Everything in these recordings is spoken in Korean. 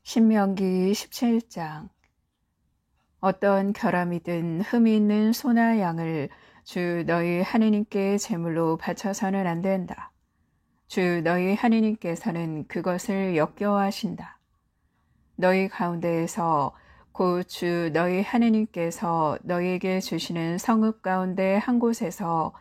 신명기 17장. 어떤 결함이든 흠이 있는 소나 양을 주 너희 하느님께 제물로 바쳐서는 안 된다. 주 너희 하느님께서는 그것을 역겨워하신다. 너희 가운데에서 곧 주 너희 하느님께서 너희에게 주시는 성읍 가운데 한 곳에서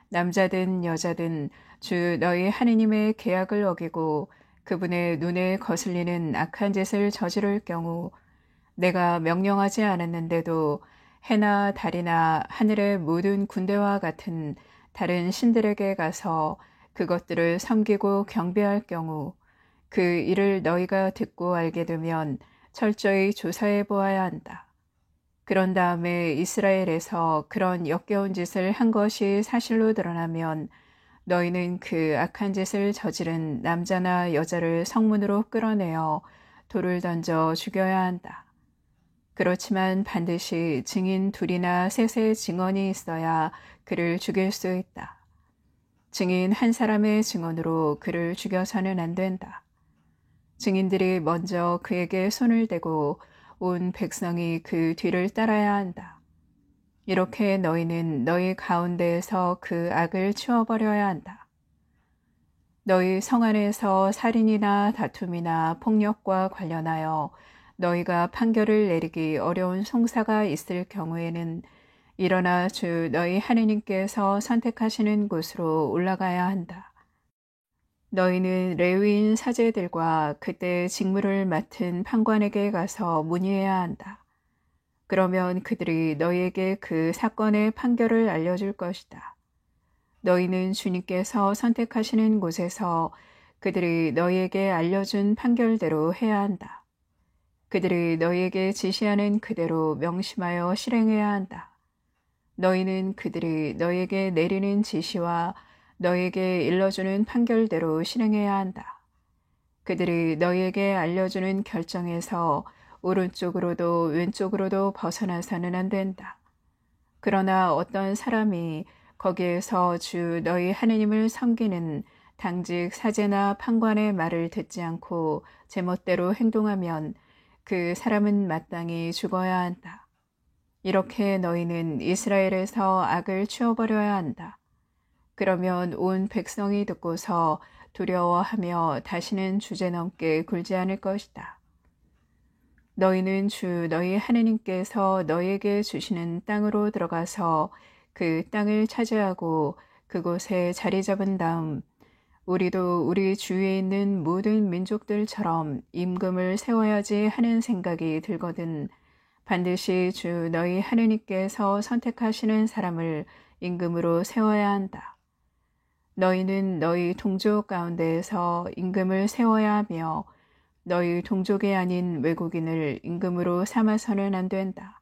남자든 여자든 주 너희 하느님의 계약을 어기고 그분의 눈에 거슬리는 악한 짓을 저지를 경우 내가 명령하지 않았는데도 해나 달이나 하늘의 모든 군대와 같은 다른 신들에게 가서 그것들을 섬기고 경배할 경우 그 일을 너희가 듣고 알게 되면 철저히 조사해 보아야 한다. 그런 다음에 이스라엘에서 그런 역겨운 짓을 한 것이 사실로 드러나면 너희는 그 악한 짓을 저지른 남자나 여자를 성문으로 끌어내어 돌을 던져 죽여야 한다. 그렇지만 반드시 증인 둘이나 셋의 증언이 있어야 그를 죽일 수 있다. 증인 한 사람의 증언으로 그를 죽여서는 안 된다. 증인들이 먼저 그에게 손을 대고 온 백성이 그 뒤를 따라야 한다. 이렇게 너희는 너희 가운데에서 그 악을 치워버려야 한다. 너희 성 안에서 살인이나 다툼이나 폭력과 관련하여 너희가 판결을 내리기 어려운 송사가 있을 경우에는 일어나 주 너희 하느님께서 선택하시는 곳으로 올라가야 한다. 너희는 레위인 사제들과 그때 직무를 맡은 판관에게 가서 문의해야 한다. 그러면 그들이 너희에게 그 사건의 판결을 알려줄 것이다. 너희는 주님께서 선택하시는 곳에서 그들이 너희에게 알려준 판결대로 해야 한다. 그들이 너희에게 지시하는 그대로 명심하여 실행해야 한다. 너희는 그들이 너희에게 내리는 지시와 너희에게 일러주는 판결대로 실행해야 한다. 그들이 너희에게 알려주는 결정에서 오른쪽으로도 왼쪽으로도 벗어나서는 안 된다. 그러나 어떤 사람이 거기에서 주 너희 하느님을 섬기는 당직 사제나 판관의 말을 듣지 않고 제멋대로 행동하면 그 사람은 마땅히 죽어야 한다. 이렇게 너희는 이스라엘에서 악을 치워버려야 한다. 그러면 온 백성이 듣고서 두려워하며 다시는 주제넘게 굴지 않을 것이다. 너희는 주 너희 하느님께서 너희에게 주시는 땅으로 들어가서 그 땅을 차지하고 그곳에 자리 잡은 다음 우리도 우리 주위에 있는 모든 민족들처럼 임금을 세워야지 하는 생각이 들거든 반드시 주 너희 하느님께서 선택하시는 사람을 임금으로 세워야 한다. 너희는 너희 동족 가운데에서 임금을 세워야 하며 너희 동족이 아닌 외국인을 임금으로 삼아서는 안 된다.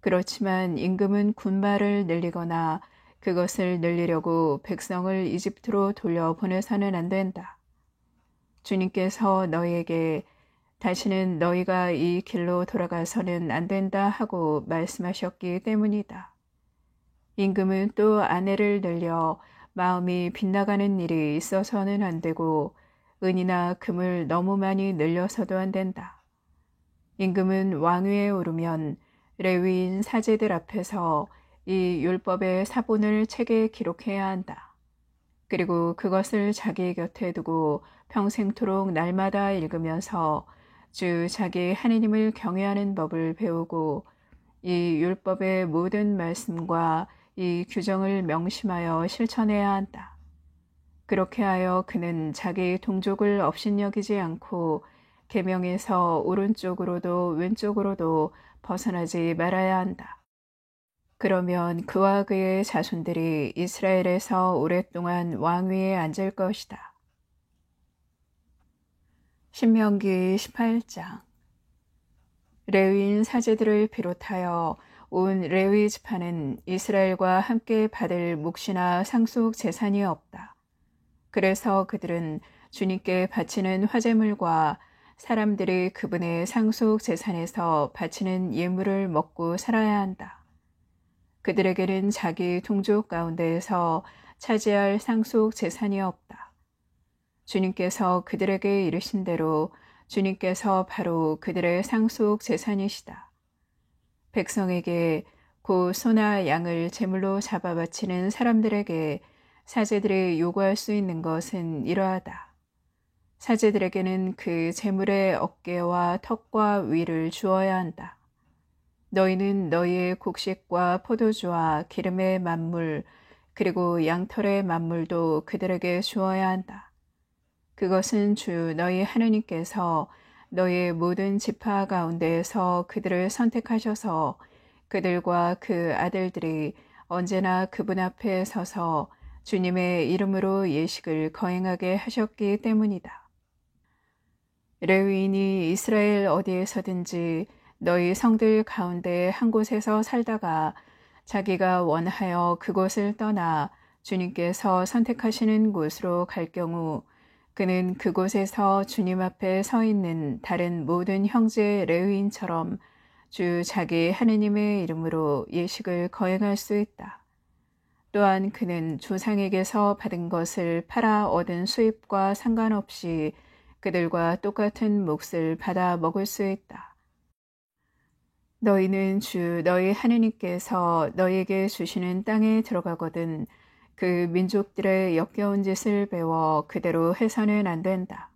그렇지만 임금은 군마를 늘리거나 그것을 늘리려고 백성을 이집트로 돌려보내서는 안 된다. 주님께서 너희에게 다시는 너희가 이 길로 돌아가서는 안 된다 하고 말씀하셨기 때문이다. 임금은 또 아내를 늘려 마음이 빗나가는 일이 있어서는 안 되고 은이나 금을 너무 많이 늘려서도 안 된다. 임금은 왕위에 오르면 레위인 사제들 앞에서 이 율법의 사본을 책에 기록해야 한다. 그리고 그것을 자기 곁에 두고 평생토록 날마다 읽으면서 주 자기 하느님을 경외하는 법을 배우고 이 율법의 모든 말씀과 이 규정을 명심하여 실천해야 한다. 그렇게 하여 그는 자기 동족을 업신여기지 않고 계명에서 오른쪽으로도 왼쪽으로도 벗어나지 말아야 한다. 그러면 그와 그의 자손들이 이스라엘에서 오랫동안 왕위에 앉을 것이다. 신명기 18장. 레위인 사제들을 비롯하여 온 레위 지파는 이스라엘과 함께 받을 몫이나 상속 재산이 없다. 그래서 그들은 주님께 바치는 화제물과 사람들이 그분의 상속 재산에서 바치는 예물을 먹고 살아야 한다. 그들에게는 자기 동족 가운데에서 차지할 상속 재산이 없다. 주님께서 그들에게 이르신 대로 주님께서 바로 그들의 상속 재산이시다. 백성에게 고 소나 양을 제물로 잡아 바치는 사람들에게 사제들이 요구할 수 있는 것은 이러하다. 사제들에게는 그 제물의 어깨와 턱과 위를 주어야 한다. 너희는 너희의 곡식과 포도주와 기름의 만물 그리고 양털의 만물도 그들에게 주어야 한다. 그것은 주 너희 하느님께서 너희의 모든 지파 가운데에서 그들을 선택하셔서 그들과 그 아들들이 언제나 그분 앞에 서서 주님의 이름으로 예식을 거행하게 하셨기 때문이다. 레위인이 이스라엘 어디에서든지 너희 성들 가운데 한 곳에서 살다가 자기가 원하여 그곳을 떠나 주님께서 선택하시는 곳으로 갈 경우 그는 그곳에서 주님 앞에 서 있는 다른 모든 형제 레위인처럼 주 자기 하느님의 이름으로 예식을 거행할 수 있다. 또한 그는 조상에게서 받은 것을 팔아 얻은 수입과 상관없이 그들과 똑같은 몫을 받아 먹을 수 있다. 너희는 주 너희 하느님께서 너희에게 주시는 땅에 들어가거든 그 민족들의 역겨운 짓을 배워 그대로 해서는 안 된다.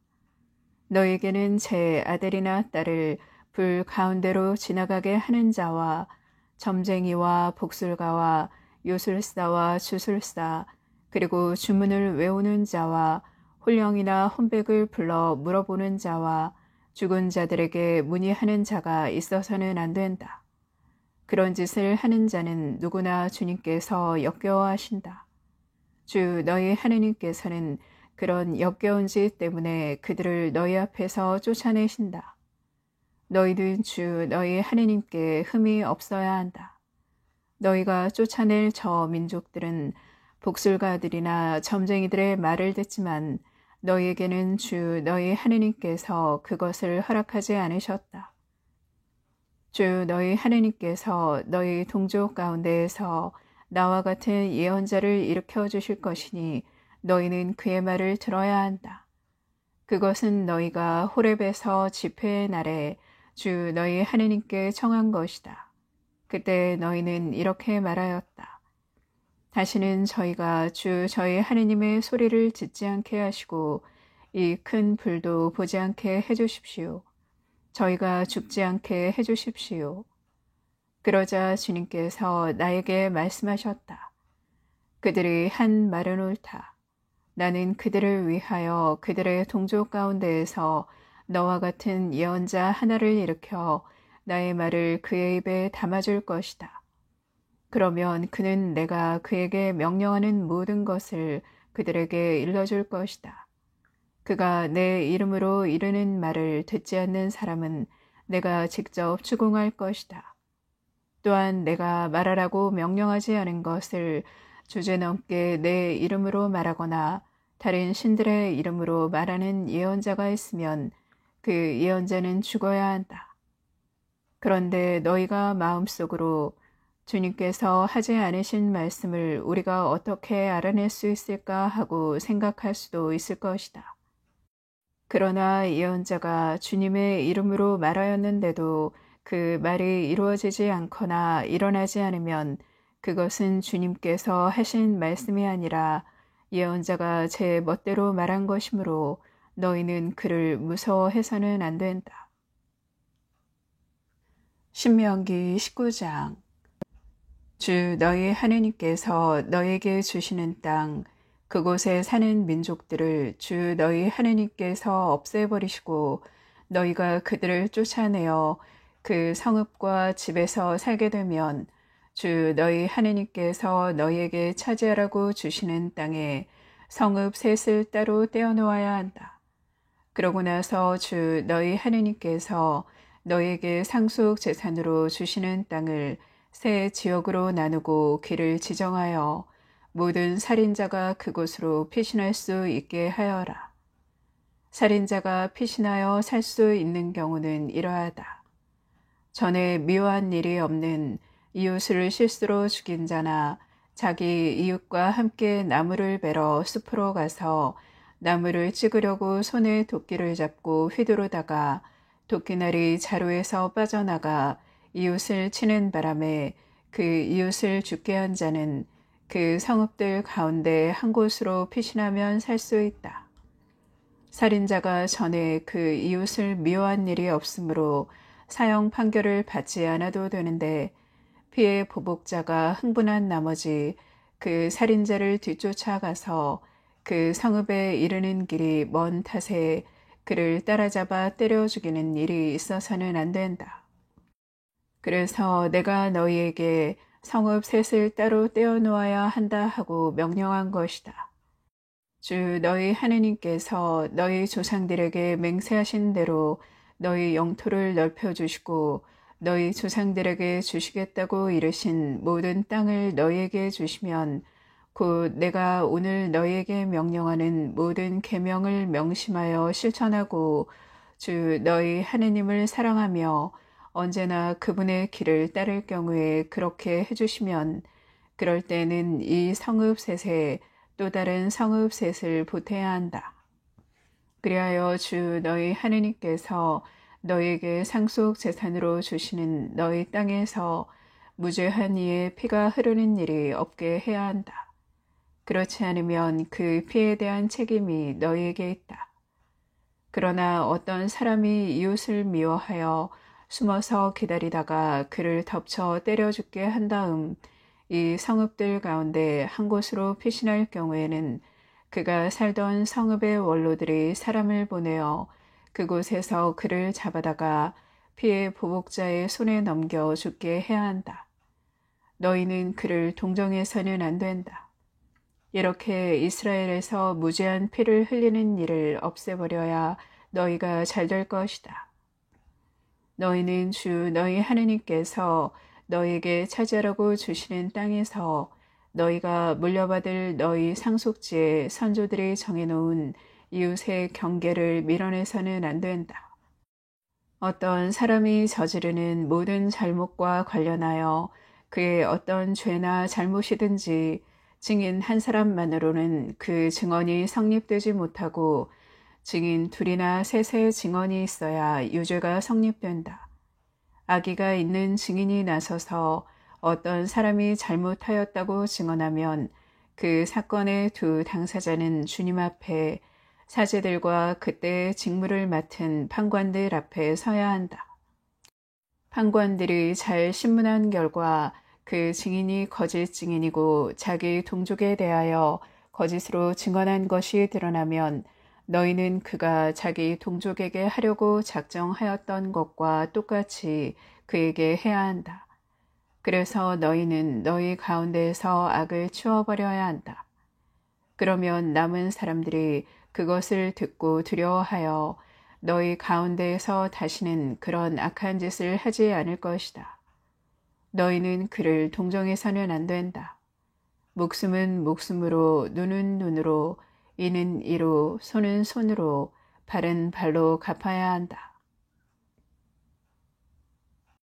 너희에게는 제 아들이나 딸을 불 가운데로 지나가게 하는 자와 점쟁이와 복술가와 요술사와 주술사 그리고 주문을 외우는 자와 홀령이나 혼백을 불러 물어보는 자와 죽은 자들에게 문의하는 자가 있어서는 안 된다. 그런 짓을 하는 자는 누구나 주님께서 역겨워하신다. 주 너희 하느님께서는 그런 역겨운 짓 때문에 그들을 너희 앞에서 쫓아내신다. 너희는 주 너희 하느님께 흠이 없어야 한다. 너희가 쫓아낼 저 민족들은 복술가들이나 점쟁이들의 말을 듣지만 너희에게는 주 너희 하느님께서 그것을 허락하지 않으셨다. 주 너희 하느님께서 너희 동족 가운데에서 나와 같은 예언자를 일으켜 주실 것이니 너희는 그의 말을 들어야 한다. 그것은 너희가 호렙에서 집회의 날에 주 너희 하느님께 청한 것이다. 그때 너희는 이렇게 말하였다. 다시는 저희가 주 저희 하느님의 소리를 듣지 않게 하시고 이 큰 불도 보지 않게 해주십시오. 저희가 죽지 않게 해주십시오. 그러자 주님께서 나에게 말씀하셨다. 그들이 한 말은 옳다. 나는 그들을 위하여 그들의 동족 가운데에서 너와 같은 예언자 하나를 일으켜 나의 말을 그의 입에 담아줄 것이다. 그러면 그는 내가 그에게 명령하는 모든 것을 그들에게 일러줄 것이다. 그가 내 이름으로 이르는 말을 듣지 않는 사람은 내가 직접 추궁할 것이다. 또한 내가 말하라고 명령하지 않은 것을 주제넘게 내 이름으로 말하거나 다른 신들의 이름으로 말하는 예언자가 있으면 그 예언자는 죽어야 한다. 그런데 너희가 마음속으로 주님께서 하지 않으신 말씀을 우리가 어떻게 알아낼 수 있을까 하고 생각할 수도 있을 것이다. 그러나 예언자가 주님의 이름으로 말하였는데도 그 말이 이루어지지 않거나 일어나지 않으면 그것은 주님께서 하신 말씀이 아니라 예언자가 제 멋대로 말한 것이므로 너희는 그를 무서워해서는 안 된다. 신명기 19장. 주 너희 하느님께서 너희에게 주시는 땅 그곳에 사는 민족들을 주 너희 하느님께서 없애버리시고 너희가 그들을 쫓아내어 그 성읍과 집에서 살게 되면 주 너희 하느님께서 너희에게 차지하라고 주시는 땅에 성읍 셋을 따로 떼어놓아야 한다. 그러고 나서 주 너희 하느님께서 너희에게 상속 재산으로 주시는 땅을 세 지역으로 나누고 길을 지정하여 모든 살인자가 그곳으로 피신할 수 있게 하여라. 살인자가 피신하여 살 수 있는 경우는 이러하다. 전에 미워한 일이 없는 이웃을 실수로 죽인 자나 자기 이웃과 함께 나무를 베러 숲으로 가서 나무를 찍으려고 손에 도끼를 잡고 휘두르다가 도끼날이 자루에서 빠져나가 이웃을 치는 바람에 그 이웃을 죽게 한 자는 그 성읍들 가운데 한 곳으로 피신하면 살 수 있다. 살인자가 전에 그 이웃을 미워한 일이 없으므로 사형 판결을 받지 않아도 되는데 피해 보복자가 흥분한 나머지 그 살인자를 뒤쫓아가서 그 성읍에 이르는 길이 먼 탓에 그를 따라잡아 때려 죽이는 일이 있어서는 안 된다. 그래서 내가 너희에게 성읍 셋을 따로 떼어놓아야 한다 하고 명령한 것이다. 주 너희 하느님께서 너희 조상들에게 맹세하신 대로 너희 영토를 넓혀주시고 너희 조상들에게 주시겠다고 이르신 모든 땅을 너희에게 주시면 곧 내가 오늘 너희에게 명령하는 모든 계명을 명심하여 실천하고 주 너희 하느님을 사랑하며 언제나 그분의 길을 따를 경우에 그렇게 해주시면 그럴 때는 이 성읍 셋에 또 다른 성읍 셋을 보태야 한다. 그리하여 주 너희 하느님께서 너희에게 상속 재산으로 주시는 너희 땅에서 무죄한 이의 피가 흐르는 일이 없게 해야 한다. 그렇지 않으면 그 피에 대한 책임이 너희에게 있다. 그러나 어떤 사람이 이웃을 미워하여 숨어서 기다리다가 그를 덮쳐 때려 죽게 한 다음 이 성읍들 가운데 한 곳으로 피신할 경우에는 그가 살던 성읍의 원로들이 사람을 보내어 그곳에서 그를 잡아다가 피해 보복자의 손에 넘겨 죽게 해야 한다. 너희는 그를 동정해서는 안 된다. 이렇게 이스라엘에서 무죄한 피를 흘리는 일을 없애버려야 너희가 잘 될 것이다. 너희는 주 너희 하느님께서 너희에게 차지하라고 주시는 땅에서 너희가 물려받을 너희 상속지에 선조들이 정해놓은 이웃의 경계를 밀어내서는 안 된다. 어떤 사람이 저지르는 모든 잘못과 관련하여 그의 어떤 죄나 잘못이든지 증인 한 사람만으로는 그 증언이 성립되지 못하고 증인 둘이나 셋의 증언이 있어야 유죄가 성립된다. 악의가 있는 증인이 나서서 어떤 사람이 잘못하였다고 증언하면 그 사건의 두 당사자는 주님 앞에 사제들과 그때의 직무를 맡은 판관들 앞에 서야 한다. 판관들이 잘 신문한 결과 그 증인이 거짓 증인이고 자기 동족에 대하여 거짓으로 증언한 것이 드러나면 너희는 그가 자기 동족에게 하려고 작정하였던 것과 똑같이 그에게 해야 한다. 그래서 너희는 너희 가운데에서 악을 치워버려야 한다. 그러면 남은 사람들이 그것을 듣고 두려워하여 너희 가운데에서 다시는 그런 악한 짓을 하지 않을 것이다. 너희는 그를 동정해서는 안 된다. 목숨은 목숨으로, 눈은 눈으로, 이는 이로, 손은 손으로, 발은 발로 갚아야 한다.